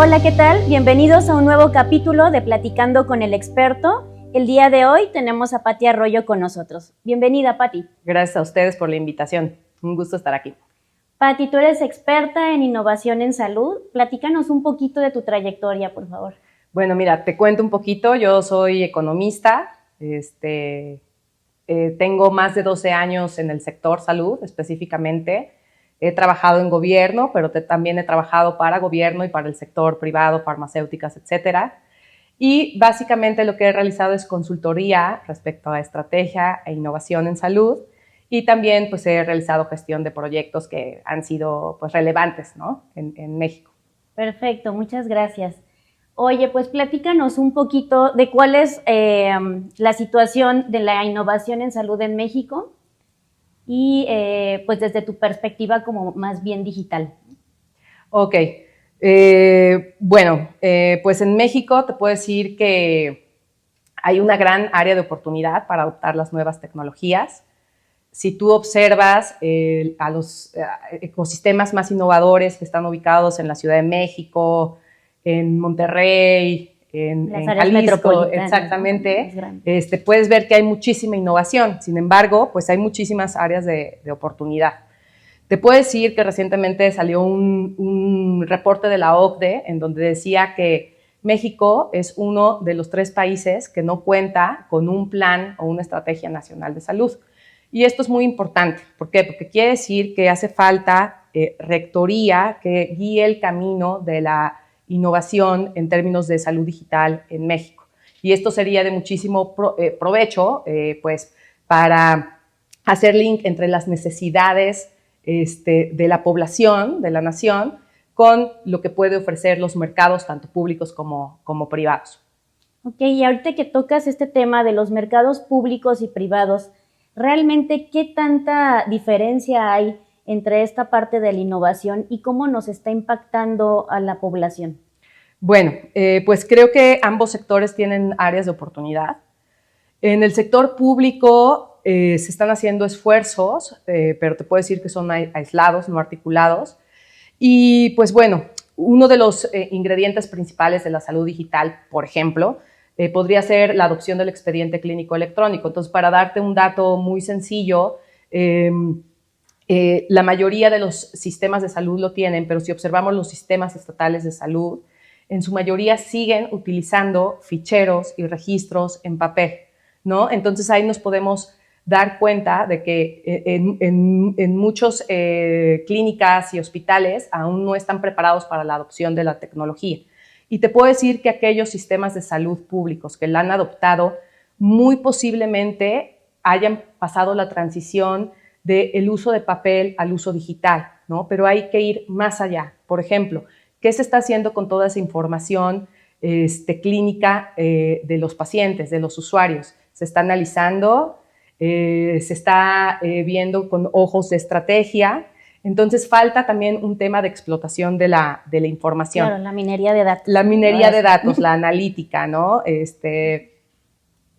Hola, ¿qué tal? Bienvenidos a un nuevo capítulo de Platicando con el Experto. El día de hoy tenemos a Pati Arroyo con nosotros. Bienvenida, Pati. Gracias a ustedes por la invitación. Un gusto estar aquí. Pati, tú eres experta en innovación en salud. Platícanos un poquito de tu trayectoria, por favor. Bueno, mira, te cuento un poquito. Yo soy economista. Tengo más de 12 años en el sector salud, específicamente. He trabajado en gobierno, pero también he trabajado para gobierno y para el sector privado, farmacéuticas, etcétera. Y básicamente lo que he realizado es consultoría respecto a estrategia e innovación en salud. Y también pues, he realizado gestión de proyectos que han sido pues, relevantes, ¿no? en México. Perfecto, muchas gracias. Oye, pues platícanos un poquito de cuál es la situación de la innovación en salud en México y pues desde tu perspectiva como más bien digital. Ok, pues en México te puedo decir que hay una gran área de oportunidad para adoptar las nuevas tecnologías. Si tú observas a los ecosistemas más innovadores que están ubicados en la Ciudad de México, en Monterrey, en Jalisco, exactamente, ¿no? Puedes ver que hay muchísima innovación. Sin embargo, pues hay muchísimas áreas de oportunidad. Te puedo decir que recientemente salió un reporte de la OCDE en donde decía que México es uno de los 3 países que no cuenta con un plan o una estrategia nacional de salud. Y esto es muy importante. ¿Por qué? Porque quiere decir que hace falta rectoría que guíe el camino de la innovación en términos de salud digital en México. Y esto sería de muchísimo provecho, pues, para hacer link entre las necesidades de la población, de la nación, con lo que puede ofrecer los mercados, tanto públicos como privados. Ok, y ahorita que tocas este tema de los mercados públicos y privados, ¿realmente qué tanta diferencia hay entre esta parte de la innovación y cómo nos está impactando a la población? Bueno, pues creo que ambos sectores tienen áreas de oportunidad. En el sector público se están haciendo esfuerzos, pero te puedo decir que son aislados, no articulados. Y pues bueno, uno de los ingredientes principales de la salud digital, por ejemplo, podría ser la adopción del expediente clínico electrónico. Entonces, para darte un dato muy sencillo, la mayoría de los sistemas de salud lo tienen, pero si observamos los sistemas estatales de salud, en su mayoría siguen utilizando ficheros y registros en papel, ¿no? Entonces ahí nos podemos dar cuenta de que en muchas clínicas y hospitales aún no están preparados para la adopción de la tecnología. Y te puedo decir que aquellos sistemas de salud públicos que la han adoptado muy posiblemente hayan pasado la transición del uso de papel al uso digital, ¿no? Pero hay que ir más allá. Por ejemplo, ¿qué se está haciendo con toda esa información clínica de los pacientes, de los usuarios? Se está analizando, se está viendo con ojos de estrategia. Entonces falta también un tema de explotación de la información. Claro, la minería de datos. La minería de datos, la analítica, ¿no?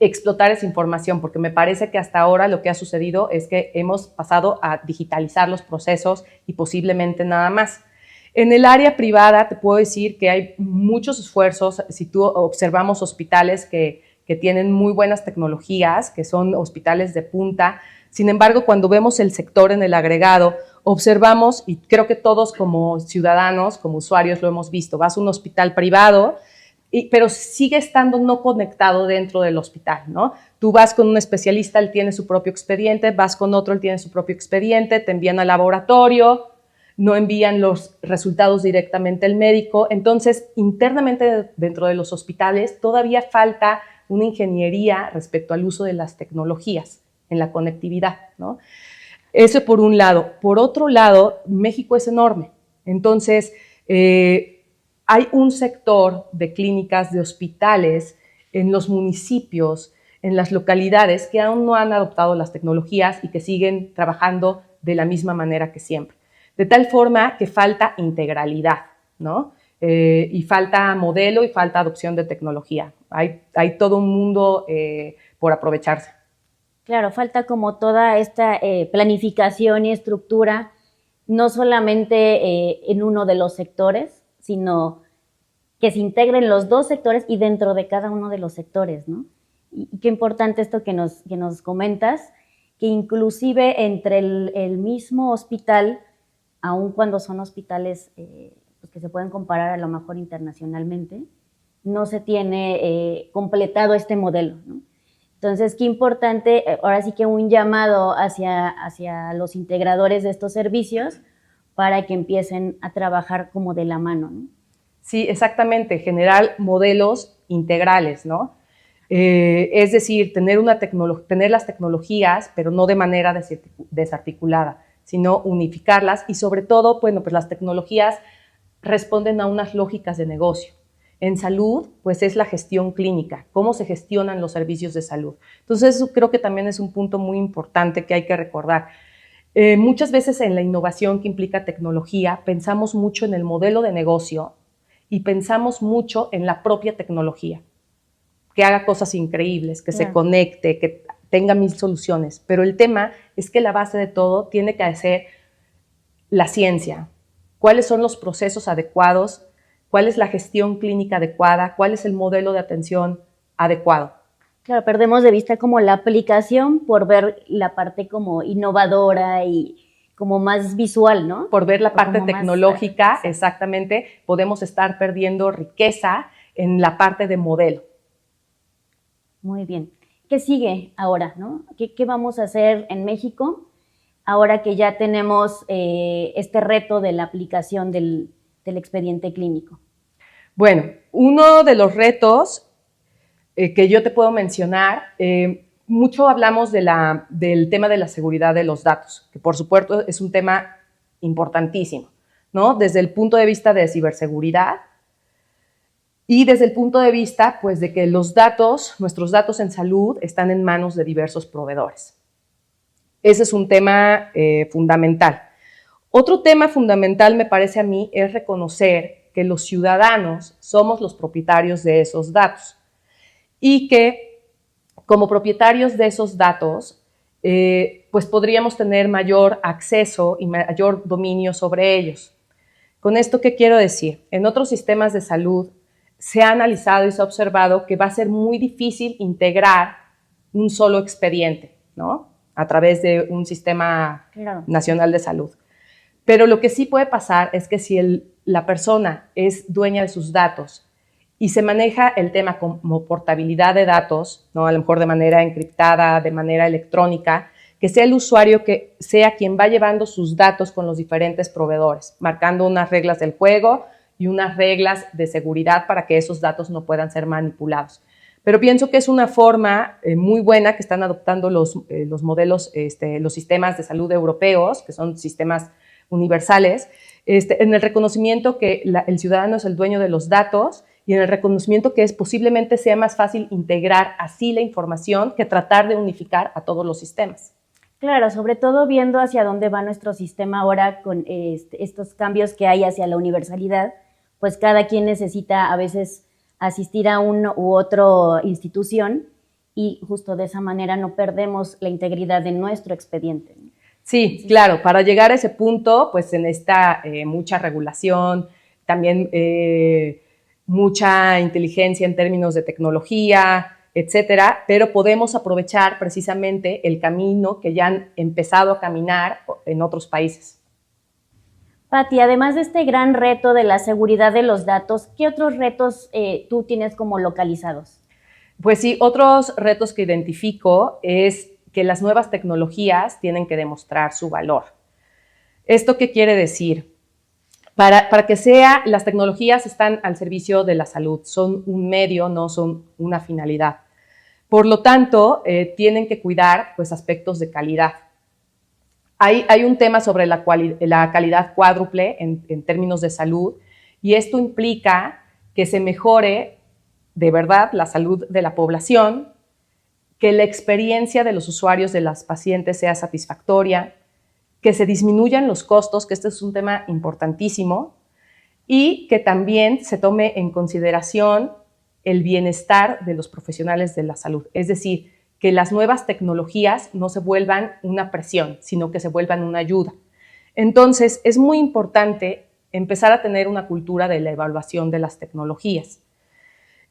Explotar esa información, porque me parece que hasta ahora lo que ha sucedido es que hemos pasado a digitalizar los procesos y posiblemente nada más. En el área privada te puedo decir que hay muchos esfuerzos. Si tú observamos hospitales que tienen muy buenas tecnologías, que son hospitales de punta. Sin embargo, cuando vemos el sector en el agregado, observamos, y creo que todos como ciudadanos, como usuarios lo hemos visto, vas a un hospital privado, pero sigue estando no conectado dentro del hospital, ¿no? Tú vas con un especialista, él tiene su propio expediente, vas con otro, él tiene su propio expediente, te envían al laboratorio, no envían los resultados directamente al médico. Entonces, internamente dentro de los hospitales todavía falta una ingeniería respecto al uso de las tecnologías en la conectividad, ¿no? Eso por un lado. Por otro lado, México es enorme. Entonces, hay un sector de clínicas, de hospitales en los municipios, en las localidades que aún no han adoptado las tecnologías y que siguen trabajando de la misma manera que siempre. De tal forma que falta integralidad, ¿no? Y falta modelo y falta adopción de tecnología. Hay todo un mundo por aprovecharse. Claro, falta como toda esta planificación y estructura, no solamente en uno de los sectores, sino que se integren los dos sectores y dentro de cada uno de los sectores, ¿no? Y qué importante esto que nos comentas, que inclusive entre el mismo hospital, aun cuando son hospitales pues que se pueden comparar a lo mejor internacionalmente, no se tiene completado este modelo, ¿no? Entonces, qué importante, ahora sí que un llamado hacia los integradores de estos servicios para que empiecen a trabajar como de la mano, ¿no? Sí, exactamente, generar modelos integrales, ¿no? Es decir, tener las tecnologías, pero no de manera desarticulada, sino unificarlas y sobre todo, bueno, pues las tecnologías responden a unas lógicas de negocio. En salud, pues es la gestión clínica, cómo se gestionan los servicios de salud. Entonces, eso creo que también es un punto muy importante que hay que recordar. Muchas veces en la innovación que implica tecnología, pensamos mucho en el modelo de negocio y pensamos mucho en la propia tecnología, que haga cosas increíbles, que se conecte, que tenga mil soluciones. Pero el tema es que la base de todo tiene que ser la ciencia. ¿Cuáles son los procesos adecuados? ¿Cuál es la gestión clínica adecuada? ¿Cuál es el modelo de atención adecuado? Claro, perdemos de vista como la aplicación por ver la parte como innovadora y como más visual, ¿no? Por ver la parte tecnológica, exactamente, podemos estar perdiendo riqueza en la parte de modelo. Muy bien. ¿Qué sigue ahora, no? ¿Qué vamos a hacer en México ahora que ya tenemos este reto de la aplicación del expediente clínico? Bueno, uno de los retos que yo te puedo mencionar, mucho hablamos del tema de la seguridad de los datos, que por supuesto es un tema importantísimo, ¿no? Desde el punto de vista de ciberseguridad y desde el punto de vista, pues, de que nuestros datos en salud están en manos de diversos proveedores. Ese es un tema fundamental. Otro tema fundamental, me parece a mí, es reconocer que los ciudadanos somos los propietarios de esos datos y que como propietarios de esos datos, pues podríamos tener mayor acceso y mayor dominio sobre ellos. ¿Con esto qué quiero decir? En otros sistemas de salud se ha analizado y se ha observado que va a ser muy difícil integrar un solo expediente, ¿no? A través de un sistema nacional de salud. Pero lo que sí puede pasar es que si la persona es dueña de sus datos y se maneja el tema como portabilidad de datos, ¿no? A lo mejor de manera encriptada, de manera electrónica, que sea el usuario que sea quien va llevando sus datos con los diferentes proveedores, marcando unas reglas del juego y unas reglas de seguridad para que esos datos no puedan ser manipulados. Pero pienso que es una forma muy buena que están adoptando los modelos, los sistemas de salud europeos, que son sistemas universales, en el reconocimiento que el ciudadano es el dueño de los datos y en el reconocimiento que posiblemente sea más fácil integrar así la información que tratar de unificar a todos los sistemas. Claro, sobre todo viendo hacia dónde va nuestro sistema ahora con estos cambios que hay hacia la universalidad, pues cada quien necesita a veces asistir a una u otra institución y justo de esa manera no perdemos la integridad de nuestro expediente. Sí, claro, para llegar a ese punto, pues se necesita mucha regulación, también mucha inteligencia en términos de tecnología, etcétera, pero podemos aprovechar precisamente el camino que ya han empezado a caminar en otros países. Pati, además de este gran reto de la seguridad de los datos, ¿qué otros retos tú tienes como localizados? Pues sí, otros retos que identifico es que las nuevas tecnologías tienen que demostrar su valor. ¿Esto qué quiere decir? Para que las tecnologías están al servicio de la salud, son un medio, no son una finalidad. Por lo tanto, tienen que cuidar pues, aspectos de calidad. Hay un tema sobre la calidad cuádruple en términos de salud y esto implica que se mejore de verdad la salud de la población, que la experiencia de los usuarios, de las pacientes sea satisfactoria, que se disminuyan los costos, que este es un tema importantísimo, y que también se tome en consideración el bienestar de los profesionales de la salud. Es decir, que las nuevas tecnologías no se vuelvan una presión, sino que se vuelvan una ayuda. Entonces, es muy importante empezar a tener una cultura de la evaluación de las tecnologías.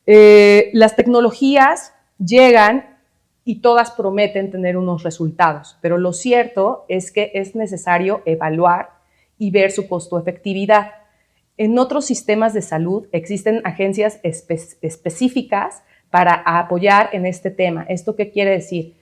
Las tecnologías llegan y todas prometen tener unos resultados, pero lo cierto es que es necesario evaluar y ver su costo-efectividad. En otros sistemas de salud existen agencias específicas para apoyar en este tema. ¿Esto qué quiere decir?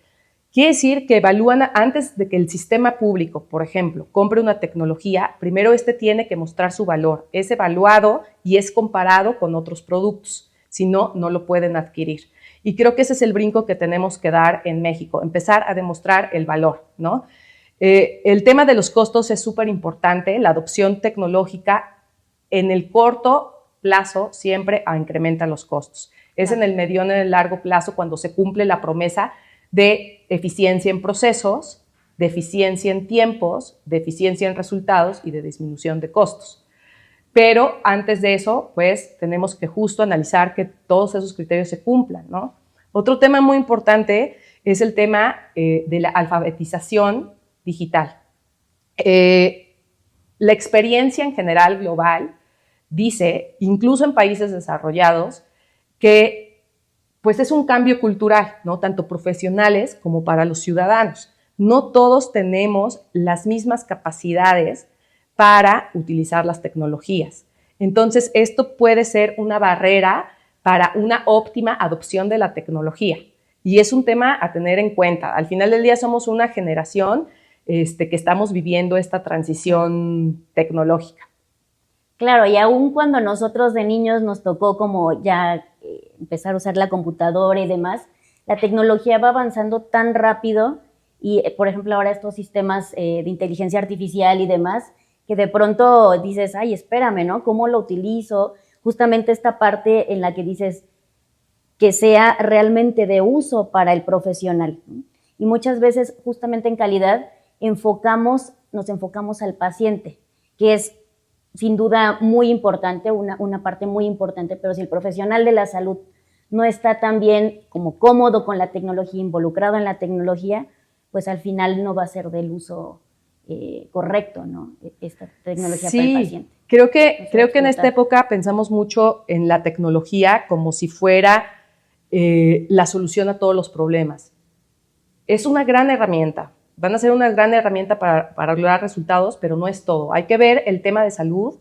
Quiere decir que evalúan antes de que el sistema público, por ejemplo, compre una tecnología, primero tiene que mostrar su valor, es evaluado y es comparado con otros productos, si no, no lo pueden adquirir. Y creo que ese es el brinco que tenemos que dar en México, empezar a demostrar el valor, ¿no? El tema de los costos es súper importante, la adopción tecnológica en el corto plazo siempre incrementa los costos. Es en el mediano y en el largo plazo cuando se cumple la promesa de eficiencia en procesos, de eficiencia en tiempos, de eficiencia en resultados y de disminución de costos. Pero antes de eso, pues tenemos que justo analizar que todos esos criterios se cumplan, ¿no? Otro tema muy importante es el tema de la alfabetización digital. La experiencia en general global dice, incluso en países desarrollados, que pues es un cambio cultural, ¿no? Tanto profesionales como para los ciudadanos. No todos tenemos las mismas capacidades para utilizar las tecnologías. Entonces, esto puede ser una barrera para una óptima adopción de la tecnología. Y es un tema a tener en cuenta. Al final del día somos una generación que estamos viviendo esta transición tecnológica. Claro, y aún cuando nosotros de niños nos tocó como ya empezar a usar la computadora y demás, la tecnología va avanzando tan rápido y, por ejemplo, ahora estos sistemas de inteligencia artificial y demás, que de pronto dices, ay, espérame, ¿no? ¿Cómo lo utilizo? Justamente esta parte en la que dices que sea realmente de uso para el profesional, ¿no? Y muchas veces, justamente en calidad, nos enfocamos al paciente, que es sin duda muy importante, una parte muy importante, pero si el profesional de la salud no está tan bien como cómodo con la tecnología, involucrado en la tecnología, pues al final no va a ser del uso correcto, ¿no? Esta tecnología para el paciente. Creo que en esta época pensamos mucho en la tecnología como si fuera la solución a todos los problemas. Es una gran herramienta, van a ser una gran herramienta para lograr resultados, pero no es todo. Hay que ver el tema de salud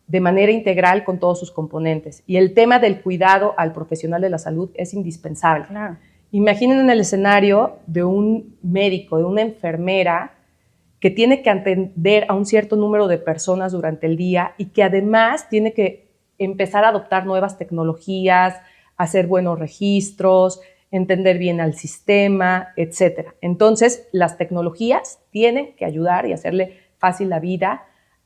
de manera integral con todos sus componentes. Y el tema del cuidado al profesional de la salud es indispensable. Claro. Imaginen en el escenario de un médico, de una enfermera, que tiene que atender a un cierto número de personas durante el día y que además tiene que empezar a adoptar nuevas tecnologías, hacer buenos registros, entender bien al sistema, etc. Entonces, las tecnologías tienen que ayudar y hacerle fácil la vida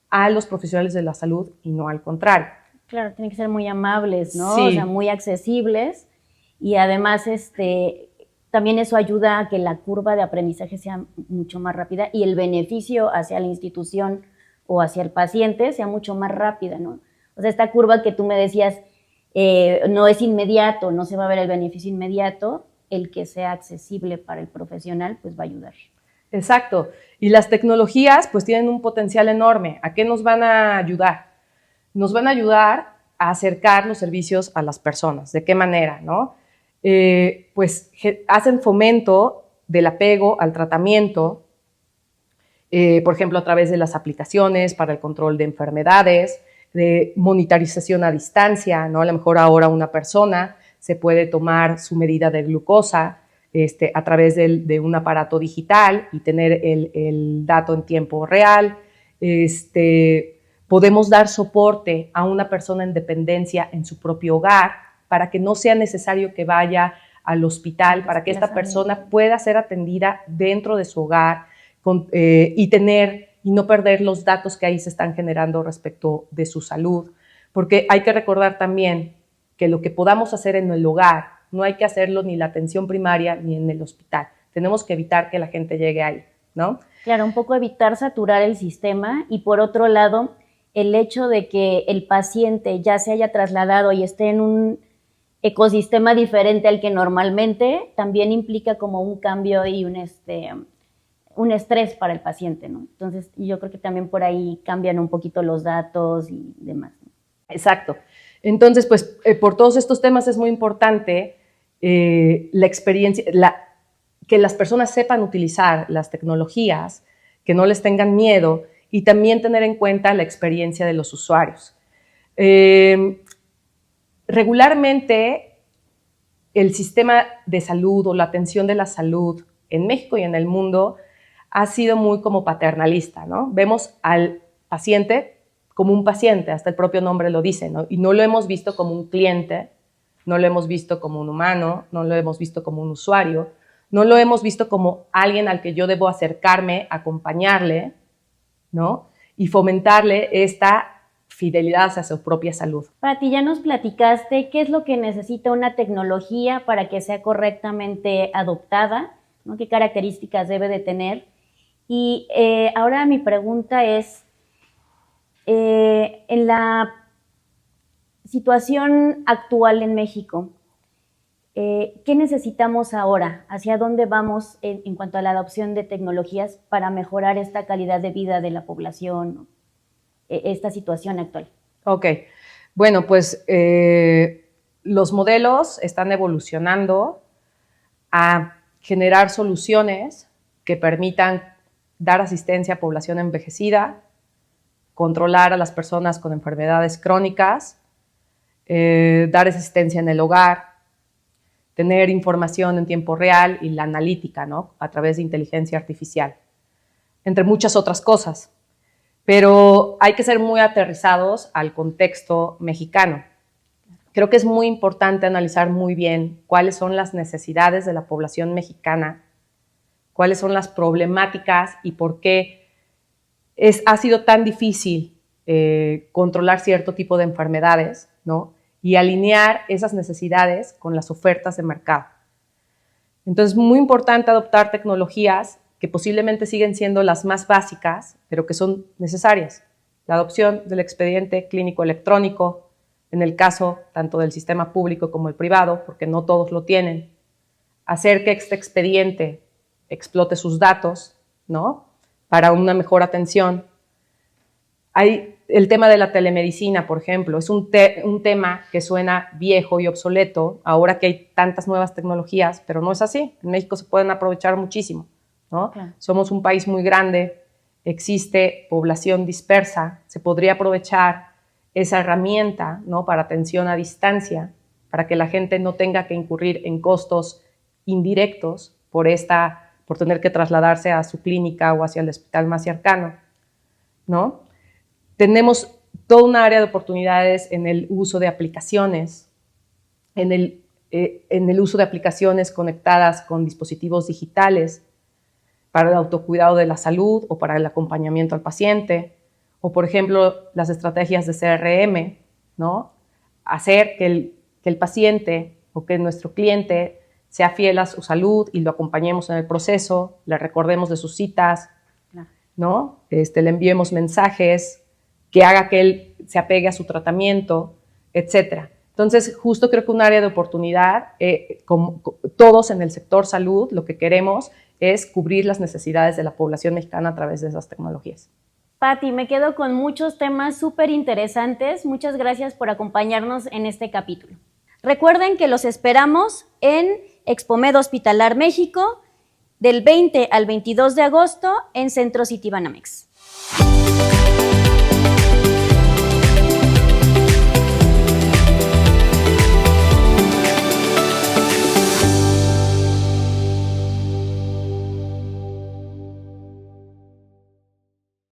a los profesionales de la salud y no al contrario. Claro, tienen que ser muy amables, ¿no? Sí. O sea, muy accesibles y además también eso ayuda a que la curva de aprendizaje sea mucho más rápida y el beneficio hacia la institución o hacia el paciente sea mucho más rápida, ¿no? O sea, esta curva que tú me decías no es inmediato, no se va a ver el beneficio inmediato, el que sea accesible para el profesional, pues va a ayudar. Exacto. Y las tecnologías pues tienen un potencial enorme. ¿A qué nos van a ayudar? Nos van a ayudar a acercar los servicios a las personas. ¿De qué manera, no? Pues hacen fomento del apego al tratamiento, por ejemplo, a través de las aplicaciones para el control de enfermedades, de monitorización a distancia, ¿no? A lo mejor ahora una persona se puede tomar su medida de glucosa a través de un aparato digital y tener el dato en tiempo real. Podemos dar soporte a una persona en dependencia en su propio hogar para que no sea necesario que vaya al hospital, para que esta persona pueda ser atendida dentro de su hogar y no perder los datos que ahí se están generando respecto de su salud. Porque hay que recordar también que lo que podamos hacer en el hogar, no hay que hacerlo ni en la atención primaria ni en el hospital. Tenemos que evitar que la gente llegue ahí, ¿no? Claro, un poco evitar saturar el sistema y por otro lado, el hecho de que el paciente ya se haya trasladado y esté en un ecosistema diferente al que normalmente, también implica como un cambio y un un estrés para el paciente, ¿no? Entonces, yo creo que también por ahí cambian un poquito los datos y demás, ¿no? Exacto. Entonces, pues, por todos estos temas es muy importante la experiencia, que las personas sepan utilizar las tecnologías, que no les tengan miedo y también tener en cuenta la experiencia de los usuarios. Regularmente, el sistema de salud o la atención de la salud en México y en el mundo ha sido muy como paternalista, ¿no? Vemos al paciente como un paciente, hasta el propio nombre lo dice, ¿no? Y no lo hemos visto como un cliente, no lo hemos visto como un humano, no lo hemos visto como un usuario, no lo hemos visto como alguien al que yo debo acercarme, acompañarle, ¿no? Y fomentarle esta fidelidad hacia su propia salud. Pati, ya nos platicaste qué es lo que necesita una tecnología para que sea correctamente adoptada, ¿no? ¿Qué características debe de tener? Y ahora mi pregunta es, en la situación actual en México, ¿qué necesitamos ahora? ¿Hacia dónde vamos en cuanto a la adopción de tecnologías para mejorar esta calidad de vida de la población, esta situación actual? Ok, bueno, pues los modelos están evolucionando a generar soluciones que permitan dar asistencia a población envejecida, controlar a las personas con enfermedades crónicas, dar asistencia en el hogar, tener información en tiempo real y la analítica, ¿no? A través de inteligencia artificial, entre muchas otras cosas. Pero hay que ser muy aterrizados al contexto mexicano. Creo que es muy importante analizar muy bien cuáles son las necesidades de la población mexicana, cuáles son las problemáticas y por qué ha sido tan difícil controlar cierto tipo de enfermedades, ¿no? Y alinear esas necesidades con las ofertas de mercado. Entonces, es muy importante adoptar tecnologías que posiblemente siguen siendo las más básicas, pero que son necesarias. La adopción del expediente clínico electrónico, en el caso tanto del sistema público como el privado, porque no todos lo tienen. Hacer que este expediente explote sus datos, ¿no? Para una mejor atención. Hay el tema de la telemedicina, por ejemplo, es un tema que suena viejo y obsoleto, ahora que hay tantas nuevas tecnologías, pero no es así. En México se pueden aprovechar muchísimo, ¿no? Claro. Somos un país muy grande, existe población dispersa, se podría aprovechar esa herramienta, ¿no? Para atención a distancia, para que la gente no tenga que incurrir en costos indirectos por tener que trasladarse a su clínica o hacia el hospital más cercano, ¿no? Tenemos toda una área de oportunidades en el uso de aplicaciones, en el uso de aplicaciones conectadas con dispositivos digitales para el autocuidado de la salud o para el acompañamiento al paciente, o por ejemplo las estrategias de CRM, ¿no? Hacer que el paciente o que nuestro cliente sea fiel a su salud y lo acompañemos en el proceso, le recordemos de sus citas, ¿no? Le enviemos mensajes, que haga que él se apegue a su tratamiento, etc. Entonces, justo creo que un área de oportunidad, como todos en el sector salud, lo que queremos es cubrir las necesidades de la población mexicana a través de esas tecnologías. Pati, me quedo con muchos temas súper interesantes. Muchas gracias por acompañarnos en este capítulo. Recuerden que los esperamos en Expomed Hospitalar México del 20 al 22 de agosto en Centro City Banamex.